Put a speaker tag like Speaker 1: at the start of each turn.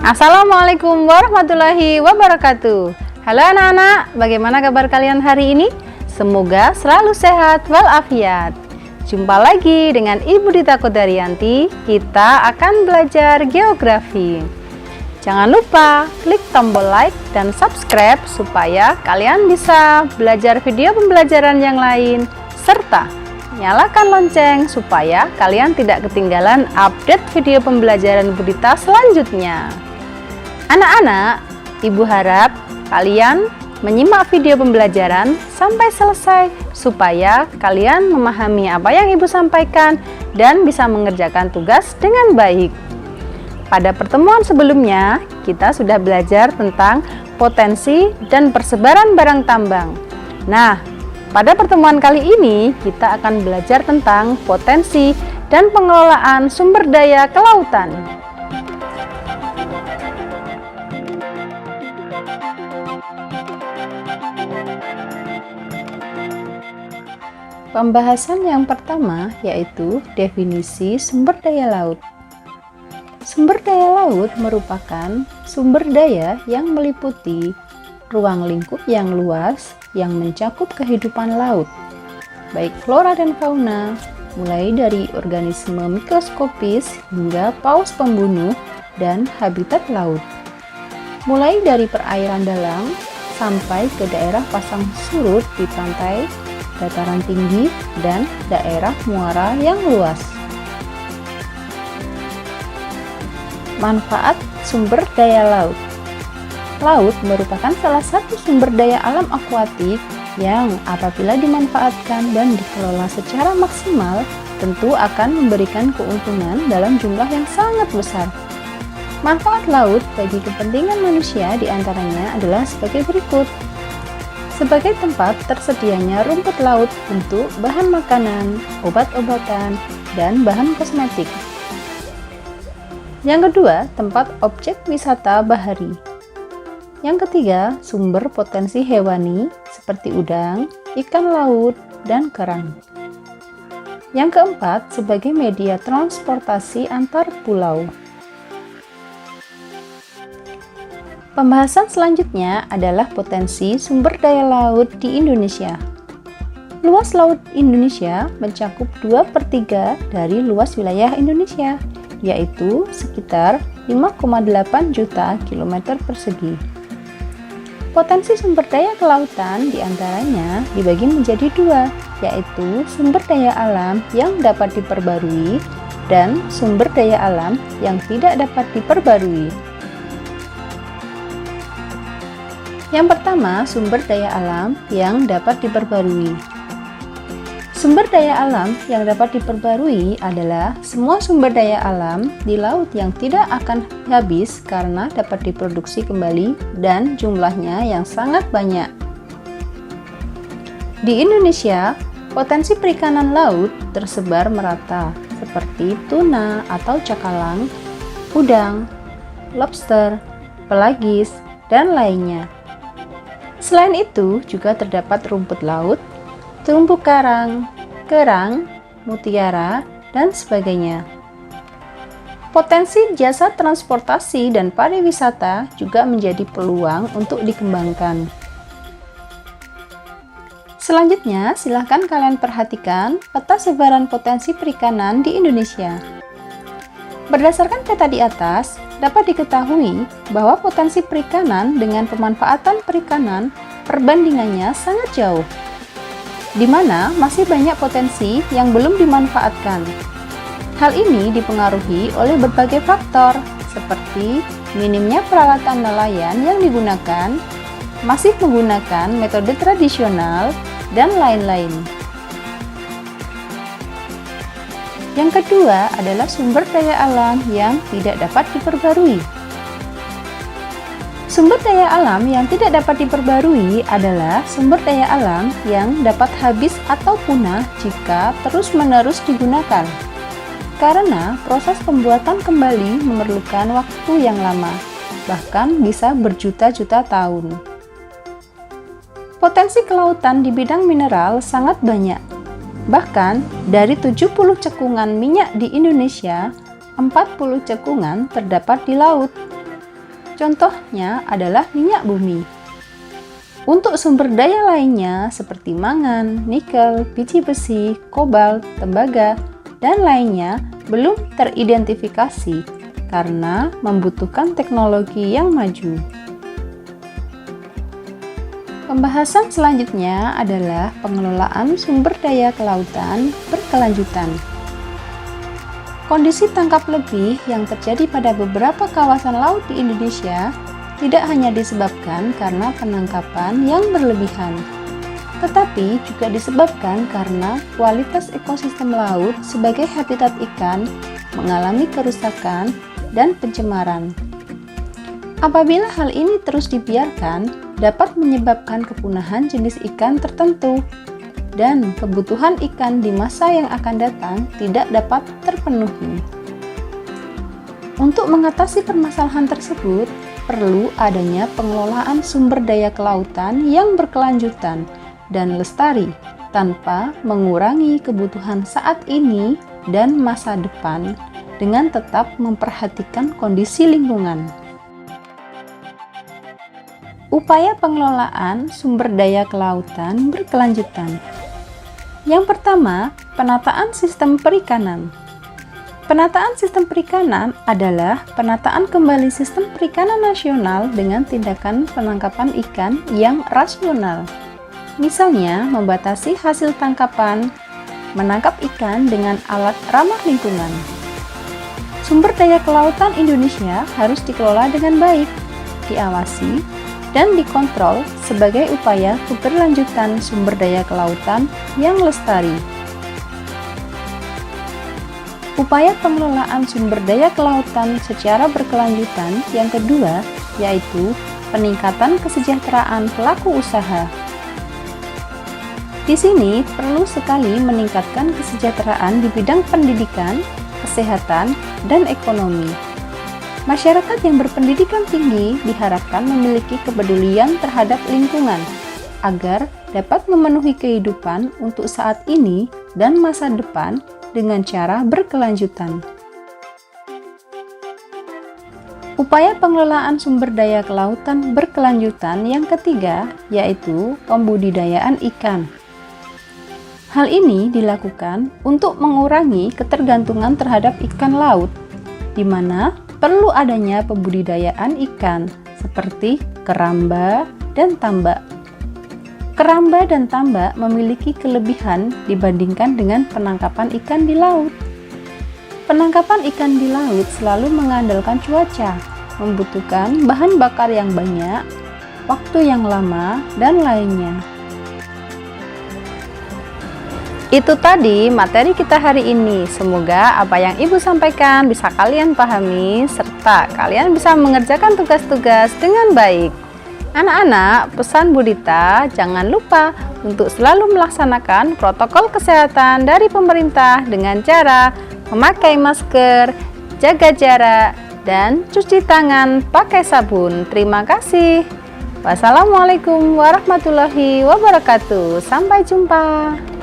Speaker 1: Assalamualaikum warahmatullahi wabarakatuh. Halo anak-anak, bagaimana kabar kalian hari ini? Semoga selalu sehat walafiat. Jumpa lagi dengan Ibu Dita Kodarianti. Kita akan belajar geografi. Jangan lupa klik tombol like dan subscribe supaya kalian bisa belajar video pembelajaran yang lain, serta nyalakan lonceng supaya kalian tidak ketinggalan update video pembelajaran Ibu Dita selanjutnya. Anak-anak, Ibu harap kalian menyimak video pembelajaran sampai selesai supaya kalian memahami apa yang Ibu sampaikan dan bisa mengerjakan tugas dengan baik. Pada pertemuan sebelumnya, kita sudah belajar tentang potensi dan persebaran barang tambang. Nah, pada pertemuan kali ini kita akan belajar tentang potensi dan pengelolaan sumber daya kelautan. Pembahasan yang pertama yaitu definisi sumber daya laut. Sumber daya laut merupakan sumber daya yang meliputi ruang lingkup yang luas yang mencakup kehidupan laut, baik flora dan fauna, mulai dari organisme mikroskopis hingga paus pembunuh dan habitat laut. Mulai dari perairan dalam sampai ke daerah pasang surut di pantai, dataran tinggi, dan daerah muara yang luas. Manfaat sumber daya laut. Laut merupakan salah satu sumber daya alam akuatik yang apabila dimanfaatkan dan dikelola secara maksimal tentu akan memberikan keuntungan dalam jumlah yang sangat besar. Manfaat laut bagi kepentingan manusia diantaranya adalah sebagai berikut. Sebagai tempat tersedianya rumput laut untuk bahan makanan, obat-obatan, dan bahan kosmetik. Yang kedua, tempat objek wisata bahari. Yang ketiga, sumber potensi hewani seperti udang, ikan laut, dan kerang. Yang keempat, sebagai media transportasi antar pulau. Pembahasan selanjutnya adalah potensi sumber daya laut di Indonesia. Luas laut Indonesia mencakup 2/3 dari luas wilayah Indonesia, yaitu sekitar 5,8 juta kilometer persegi. Potensi sumber daya kelautan diantaranya dibagi menjadi dua, yaitu sumber daya alam yang dapat diperbarui dan sumber daya alam yang tidak dapat diperbarui. Yang pertama, sumber daya alam yang dapat diperbarui. Sumber daya alam yang dapat diperbarui adalah semua sumber daya alam di laut yang tidak akan habis karena dapat diproduksi kembali dan jumlahnya yang sangat banyak. Di Indonesia, potensi perikanan laut tersebar merata seperti tuna atau cakalang, udang, lobster, pelagis, dan lainnya. Selain itu, juga terdapat rumput laut, terumbu karang, kerang, mutiara, dan sebagainya. Potensi jasa transportasi dan pariwisata juga menjadi peluang untuk dikembangkan. Selanjutnya, silahkan kalian perhatikan peta sebaran potensi perikanan di Indonesia. Berdasarkan peta di atas, dapat diketahui bahwa potensi perikanan dengan pemanfaatan perikanan perbandingannya sangat jauh, di mana masih banyak potensi yang belum dimanfaatkan. Hal ini dipengaruhi oleh berbagai faktor, seperti minimnya peralatan nelayan yang digunakan, masih menggunakan metode tradisional, dan lain-lain. Yang kedua adalah sumber daya alam yang tidak dapat diperbarui. Sumber daya alam yang tidak dapat diperbarui adalah sumber daya alam yang dapat habis atau punah jika terus-menerus digunakan. Karena proses pembuatan kembali memerlukan waktu yang lama, bahkan bisa berjuta-juta tahun. Potensi kelautan di bidang mineral sangat banyak. Bahkan, dari 70 cekungan minyak di Indonesia, 40 cekungan terdapat di laut. Contohnya adalah minyak bumi. Untuk sumber daya lainnya seperti mangan, nikel, biji besi, kobalt, tembaga, dan lainnya belum teridentifikasi karena membutuhkan teknologi yang maju. Pembahasan selanjutnya adalah pengelolaan sumber daya kelautan berkelanjutan. Kondisi tangkap lebih yang terjadi pada beberapa kawasan laut di Indonesia tidak hanya disebabkan karena penangkapan yang berlebihan, tetapi juga disebabkan karena kualitas ekosistem laut sebagai habitat ikan mengalami kerusakan dan pencemaran. Apabila hal ini terus dibiarkan, dapat menyebabkan kepunahan jenis ikan tertentu, dan kebutuhan ikan di masa yang akan datang tidak dapat terpenuhi. Untuk mengatasi permasalahan tersebut, perlu adanya pengelolaan sumber daya kelautan yang berkelanjutan dan lestari tanpa mengurangi kebutuhan saat ini dan masa depan dengan tetap memperhatikan kondisi lingkungan. Upaya pengelolaan sumber daya kelautan berkelanjutan. Yang pertama, penataan sistem perikanan. Penataan sistem perikanan adalah penataan kembali sistem perikanan nasional dengan tindakan penangkapan ikan yang rasional. Misalnya, membatasi hasil tangkapan, menangkap ikan dengan alat ramah lingkungan. Sumber daya kelautan Indonesia harus dikelola dengan baik, diawasi, dan dikontrol sebagai upaya keberlanjutan sumber daya kelautan yang lestari. Upaya pengelolaan sumber daya kelautan secara berkelanjutan yang kedua yaitu peningkatan kesejahteraan pelaku usaha. Di sini perlu sekali meningkatkan kesejahteraan di bidang pendidikan, kesehatan, dan ekonomi. Masyarakat yang berpendidikan tinggi diharapkan memiliki kepedulian terhadap lingkungan agar dapat memenuhi kehidupan untuk saat ini dan masa depan dengan cara berkelanjutan. Upaya pengelolaan sumber daya kelautan berkelanjutan yang ketiga yaitu pembudidayaan ikan. Hal ini dilakukan untuk mengurangi ketergantungan terhadap ikan laut, di mana perlu adanya pembudidayaan ikan seperti keramba dan tambak. Keramba dan tambak memiliki kelebihan dibandingkan dengan penangkapan ikan di laut. Penangkapan ikan di laut selalu mengandalkan cuaca, membutuhkan bahan bakar yang banyak, waktu yang lama, dan lainnya. Itu tadi materi kita hari ini. Semoga apa yang Ibu sampaikan bisa kalian pahami serta kalian bisa mengerjakan tugas-tugas dengan baik. Anak-anak, pesan Bu Dita, jangan lupa untuk selalu melaksanakan protokol kesehatan dari pemerintah dengan cara memakai masker, jaga jarak, dan cuci tangan pakai sabun. Terima kasih. Wassalamualaikum warahmatullahi wabarakatuh. Sampai jumpa.